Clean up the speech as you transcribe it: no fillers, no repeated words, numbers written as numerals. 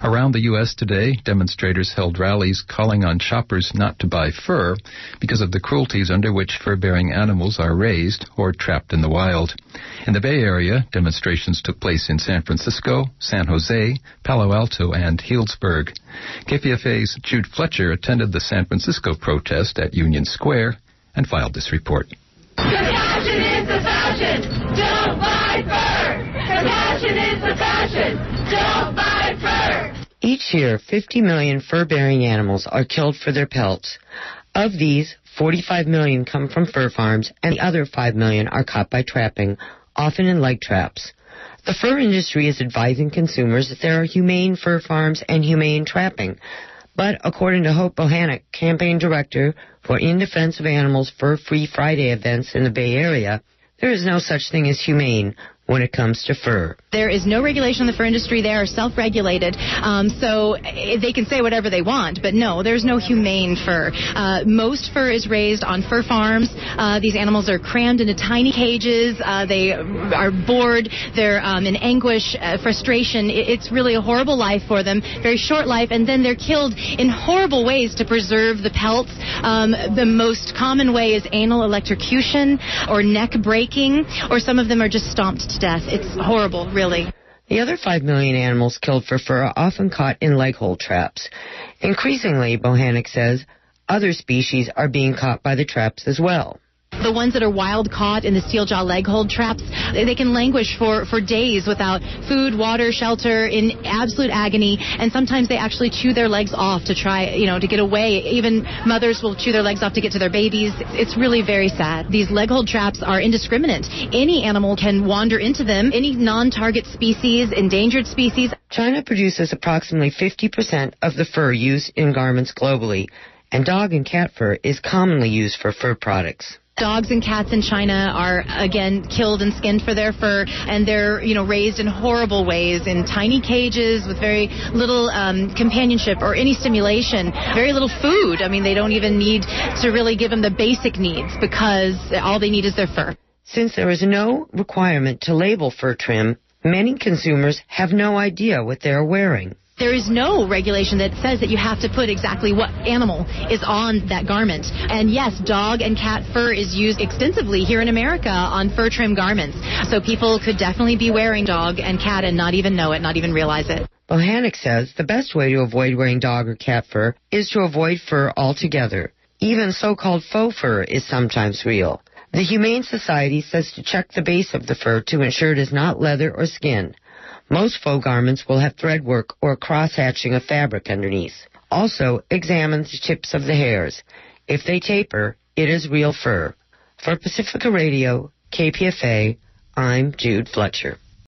Around the U.S. today, demonstrators held rallies calling on shoppers not to buy fur because of the cruelties under which fur-bearing animals are raised or trapped in the wild. In the Bay Area, demonstrations took place in San Francisco, San Jose, Palo Alto, and Healdsburg. KPFA's Jude Fletcher attended the San Francisco protest at Union Square and filed this report. Compassion is the fashion. Don't buy fur. Compassion is the fashion. Don't buy fur. Each year, 50 million fur-bearing animals are killed for their pelts. Of these, 45 million come from fur farms, and the other 5 million are caught by trapping, often in leg traps. The fur industry is advising consumers that there are humane fur farms and humane trapping. But according to Hope Bohanec, campaign director for In Defense of Animals Fur-Free Friday events in the Bay Area, there is no such thing as humane when it comes to fur. There is no regulation in the fur industry. They are self-regulated, so they can say whatever they want, but no, there's no humane fur. Most fur is raised on fur farms. These animals are crammed into tiny cages. They are bored. They're in anguish, frustration. It's really a horrible life for them, very short life, and then they're killed in horrible ways to preserve the pelts. The most common way is anal electrocution or neck breaking, or some of them are just stomped to death. It's horrible, really. The other 5 million animals killed for fur are often caught in leg hold traps. Increasingly, Bohanec says, other species are being caught by the traps as well. The ones that are wild caught in the steel jaw leg hold traps, they can languish for days without food, water, shelter, in absolute agony, and sometimes they actually chew their legs off to try, to get away. Even mothers will chew their legs off to get to their babies. It's really very sad. These leg hold traps are indiscriminate. Any animal can wander into them, any non-target species, endangered species. China produces approximately 50% of the fur used in garments globally, and dog and cat fur is commonly used for fur products. Dogs and cats in China are, again, killed and skinned for their fur, and they're, raised in horrible ways in tiny cages with very little companionship or any stimulation, very little food. I mean, they don't even need to really give them the basic needs because all they need is their fur. Since there is no requirement to label fur trim, many consumers have no idea what they are wearing. There is no regulation that says that you have to put exactly what animal is on that garment. And yes, dog and cat fur is used extensively here in America on fur trim garments. So people could definitely be wearing dog and cat and not even know it, not even realize it. Bohanec says the best way to avoid wearing dog or cat fur is to avoid fur altogether. Even so-called faux fur is sometimes real. The Humane Society says to check the base of the fur to ensure it is not leather or skin. Most faux garments will have thread work or cross-hatching of fabric underneath. Also, examine the tips of the hairs. If they taper, it is real fur. For Pacifica Radio, KPFA, I'm Jude Fletcher.